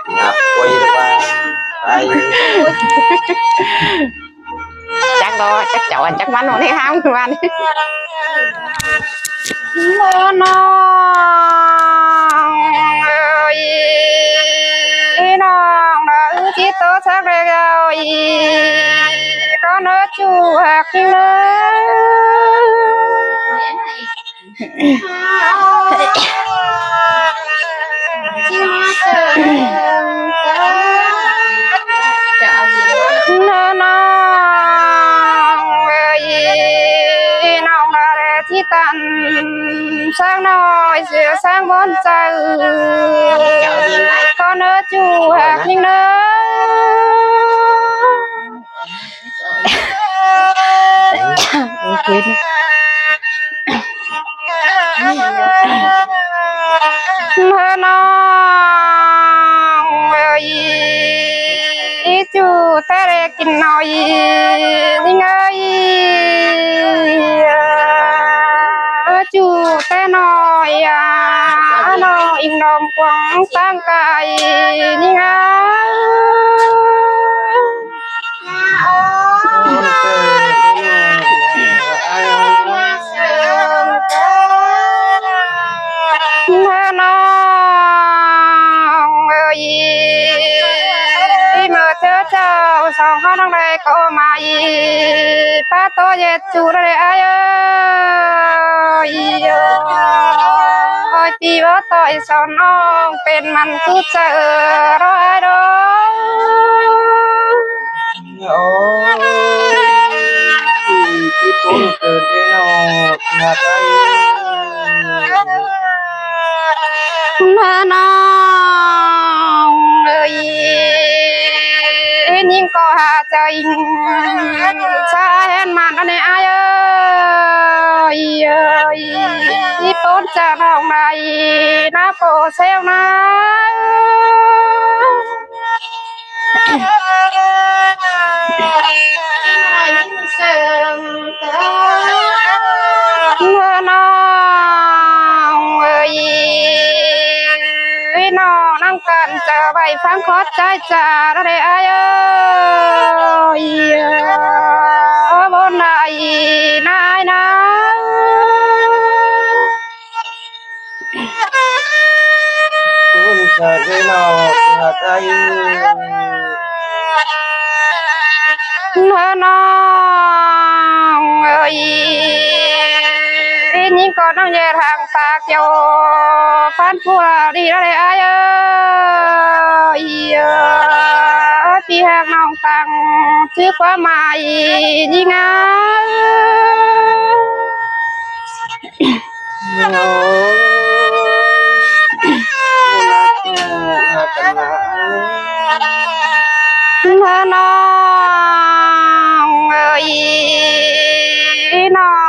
nhập quay qua đây chắc đó chắc cháu ăn chắc bắn nó đi ham các bạn nó ơi nó chỉ tốt sắc đây rồi có nó chu hạt nó chỉ tận sáng nói giữa sáng bốn giờ có nó chu hạt nhưng nó chú ta để kinh nói linh ơi chú ta nói nó in đồng quăng sang cài linh ơi chào sao họ đang đây có mà phát to về chủ đây ai ơi ôi tí vợ tội sao nóเป็นมันcứ sợ đó ai đó ôi cái con từ cái nào nhà cái nó nhưng có hạ trời xa hen màn anh ai ơi tốt cha lòng này nó cổ xeo nó nó năng cần chờ bày phán khó trái trà đó để ai ơi bốn này nai ná con sợ cái nào nhà cái nó ơi nhưng con đang về hàng tạc châu phan phu là đi đó để ai ơi đi hàng nòng tàng chứ quá mày đi ngá nó ơi nó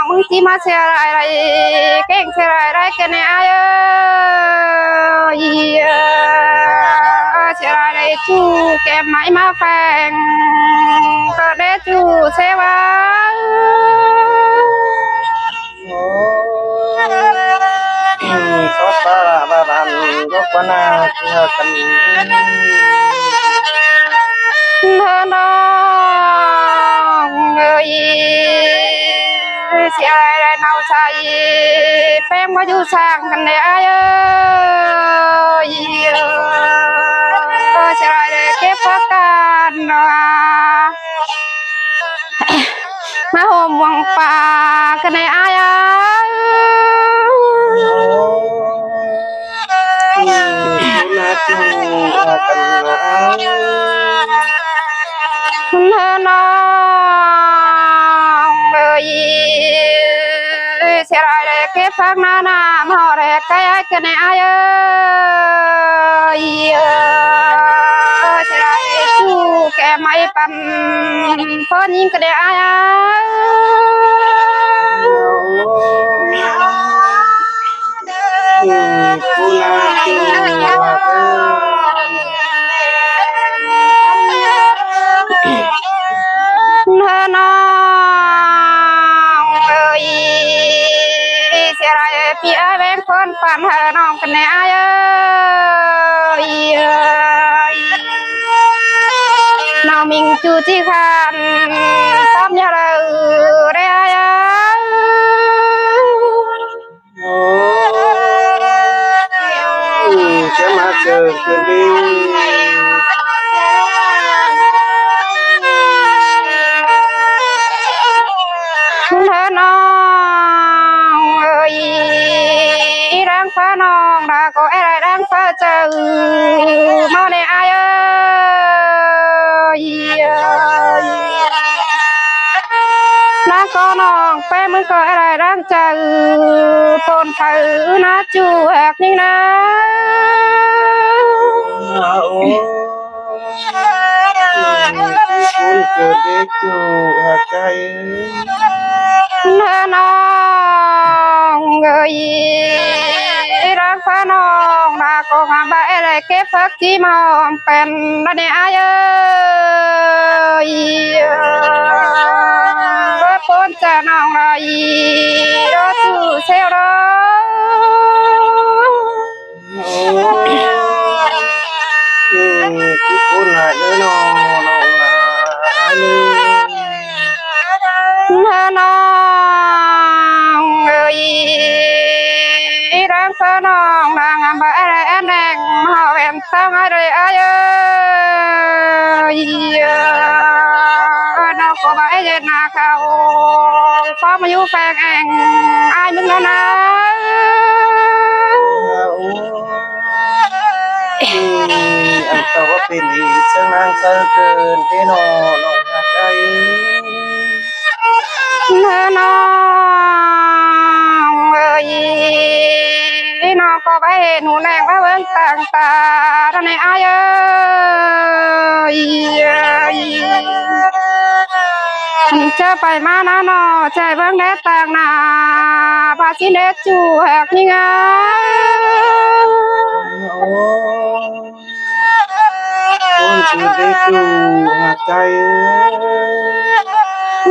มึงchỉ mà xe lại lại cái xe lại đây cái này ai ơi xe lại đây chú kèm máy mà phèn có để chú xe vào có ba bạn có quan à cần nó ơi xe lại đây nào xài phèn mà chú sang cái này ai ơi xe lại đây cái phát can mà hôm quăng pa cái này ai nó ơi xe lại đây cái phát na na mà họ đây cái này ai ơi xe lại đây chú cái máy pan phơi nhìn cái này ai nó ơi xe lại phía bên con pan hờ nòng กันแน่อ้ายเอ้ยน้องมิงจูจีคันตามยาเราได้อ้ายเอ้โอ้จะมาเจอคืนดีเธอน้องเอ้ยรังฟ้าน้องดาก็อะไรรังฟ้าเจอมาในอ้ายเอ้ยรักก็น้องแป้มึงก็อะไรรังเจอปนเผอนะจูแหกนี่นะ โอ้คุณเกิดเด็กจูหักใจเธอน้องเอ้ยรักฟ้าน้องรักก็หาใบอะไรเก็บฟักที่มองเป็นระเดียเอ้ยปนจะน้องไรรถตู้เซลล์โอ้ที่คุณหายเลยน้องน้องลาเลย เธอน้องเอ้ยรักฟ้าน้องรักใบอะไรแดงหอแหวนตั้งอะไรเอ้ยน้องก็ใบเย็นนาเขาฟ้ามาอยู่แฝงเองอายมึงแล้วนะอันต่อว่าเป็นอีกช่างนางเสเกินที่นอนนองหักใจเธอน้องเอ้ยน้องก็ไปหนูแรงว่าเบิ่งต่างตาท่านในอายเอ้ยจะไปมานะนอใจเบิ่งแดดต่างหน้าภาษีเด็ดจูแหกนี่ไงโอ้คนชื่อได้จูหักใจ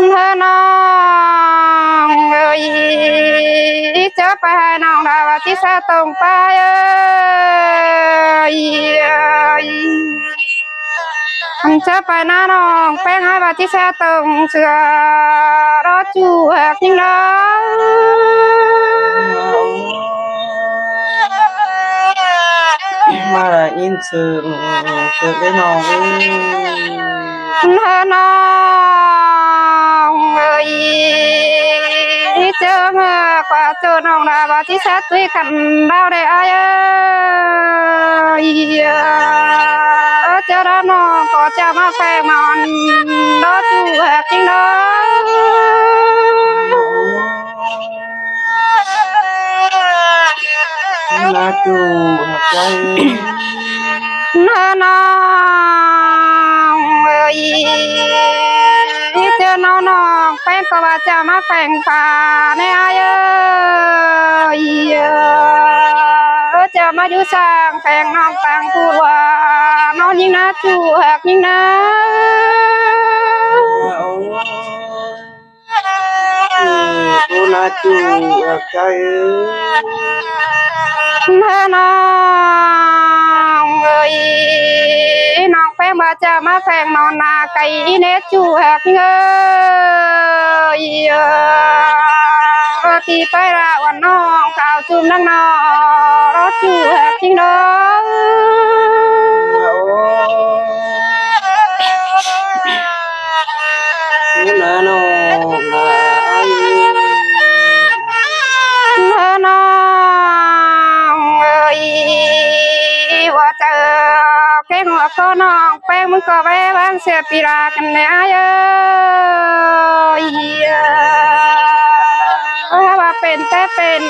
เธอน้องเอ้ยจะไปให้น้องดาวที่สะตรงไปเอ้ยจะไปหน้าน้องแป้งให้บาที่สะตรงเสือรอจูแหกยิ่งน้มาอินซึ่งเกิดได้น้องเธอน้องเอ้ยเจอเมื่อกว่าเจอน้องดาวที่สะตุยกันดาวได้อ้ายเอ้ยเจอแล้วน้องก็จะมาแฝงมันรอจูแหกยิ่งน้มาจูหักใจเธอน้องเอ้ยเจอน้องน้องแป้งก็ว่าจะมาแฝงป่าในอายเอ้ยจะมาอยู่สร้างแฝงน้องต่างพูดว่าน้องยิ่งนะจูหักยิ่งนะกูน่าจูหักใจเธอน้องเอ้ยน้องแป้งว่าจะมาแฝงนอนนาไก่เนจูหักเอ้ยที่ไปละวันน้องข่าวจุ่มนังนอรถจูหักจริงเด้กูน่าน้องน่าไอเธอน้องเอ้ยว่าเจอแก้หัวก็น้องแป้งมึงก็ไปบ้านเสียปีรากันในอายเอ้ยว่าเป็นแต่เป็น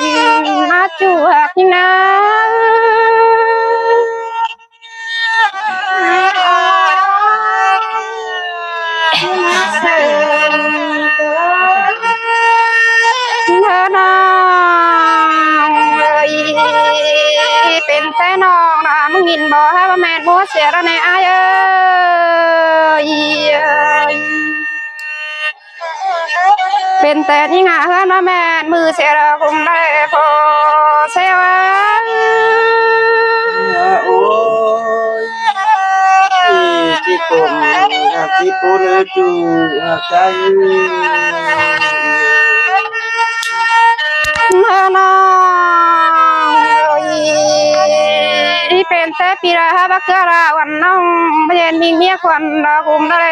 มาจูหักนี่นะเธอน้องเอ้ยเป็นแต่น้องนะมึงยินบอกให้ว่าแม่มัวเสียแล้วในอายเอ้ย เป็นแต่นี่งาเฮือนว่าแม่นมือเสียเราคงได้พอเสียวา โอ้ยจีกลมหักจีปูนจูหักใจน้องอีเป็นแต่ปีละบักเกอราวันน้องเย็นมีเมียควันเราคงได้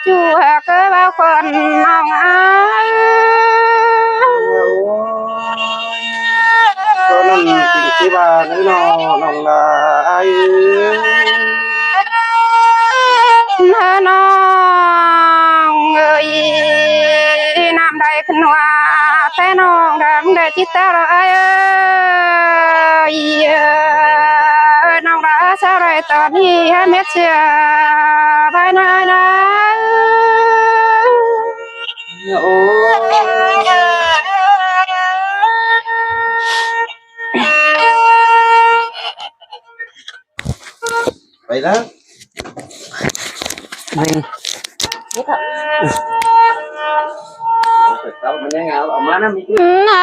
จูหากเกอบ่าวควันน้องอ้าย ก็นั่นสิ่งที่บ้านน้องลาย น้องเอ้ยน้ำใดขึ้นว่าแต่น้องดำได้จิตตาละเอ้ยน้องรักสาวไรตอนนี้ให้เม็ดเสียไปนายนะ โอ้ไปแล้วนี่เรามันยังไงเอามานะมีนา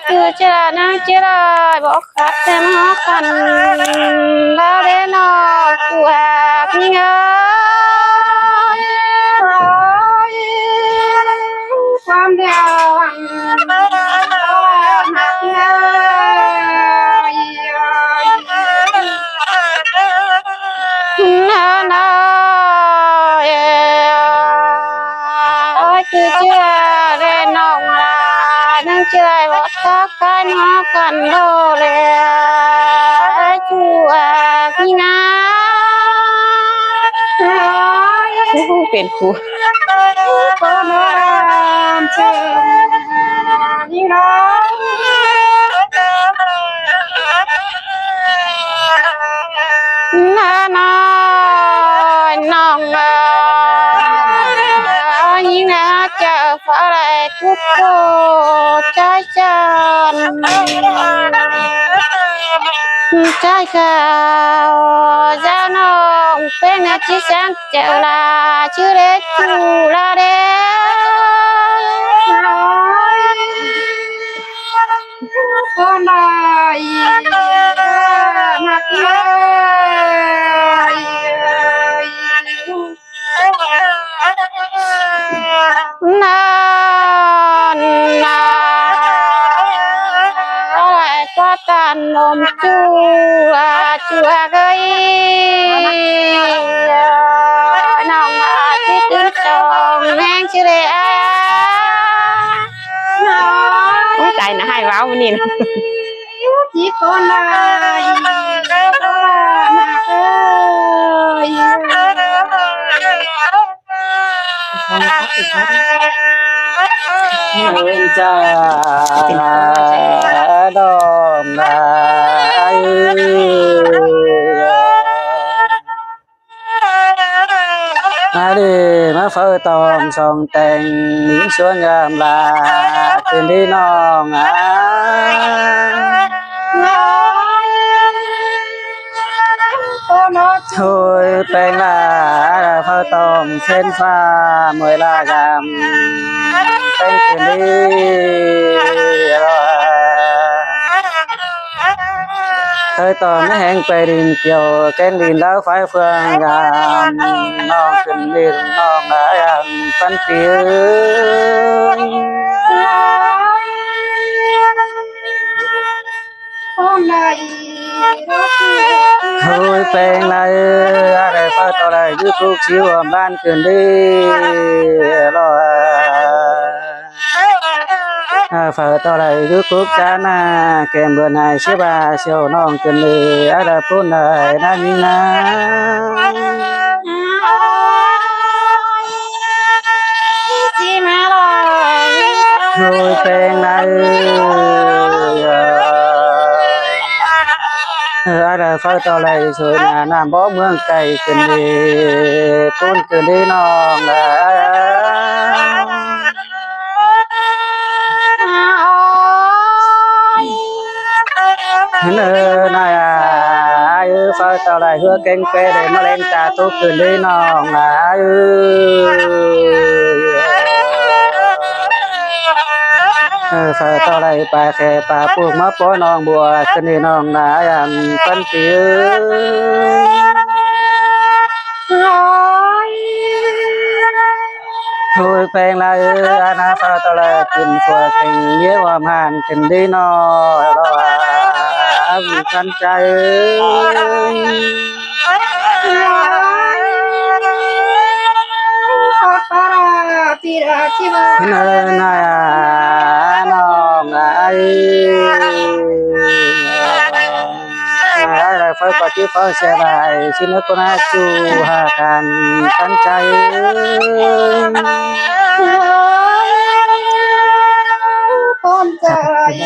คือจะนางจะได้บอกขัดแต่หมอกันแล้วได้นอนกูหากเงยความเดียวหักเงยนาคือจะได้นอนนางจะได้บอกทักกันหอกันโลเลยจูพี่นาเป็นครูก็นอนเชิญนี่น้องน้อยน้องยิ่งน่าจะฟ้าไรทุกคนใจจันใจเขาจะน้องเป็นอาชีพสังเจลาชื่อเล็กชูลาเดคนใดนักเล่นานอะไรก็ตันนมจูจัวเกยน้องมาที่ตื่นสองแมงชื่อเล่โอ้ใจนะให้ว้าววันนี้นะจีคนใดเงินจ้าดอมนายมาดิมาเฝ้าตอมส่องแต่งหญิงสวยงามลาคืนที่น้องช่วยแปลงลาเฝ้าตอมเส้นฟ้ามวยลากามเป็นคืนนี้เคยตอนไม่แห้งไปดินเกี่ยวแกงดินแล้วไฟเฟืองงามน้องขึ้นดินน้องหลายอันปันเปียโอ้ยแปลงไรอะไรฟ้าต่อไรยุคชีวบ้านคืนดีรอฝากต่อไรยุคจานาแก้มเบื่อหน่ายเชื่อบาเชียวน้องคืนดีอะไรพูดได้นั่นนะโอ้ยแปลงไรอะไรฟ้าต่อไรสวยงามน้ำบ่เมืองไกลคืนดีพูดคืนดีน้องเนนายฟ้า tao lại hứa canh pe để mà lên ta tốt từ đây nòng là phải tao lại bà khè bà buộc má bó nòng bùa cái này nòng là ăn phân tiêu thôi phèn lại ana phải tao lại tìm phở tình nhớ hòa màn tình đi nó đó vì con trai nên là nó ngài là phải có chữ phật xe lại xin nó con ai chu hà can con trai con trai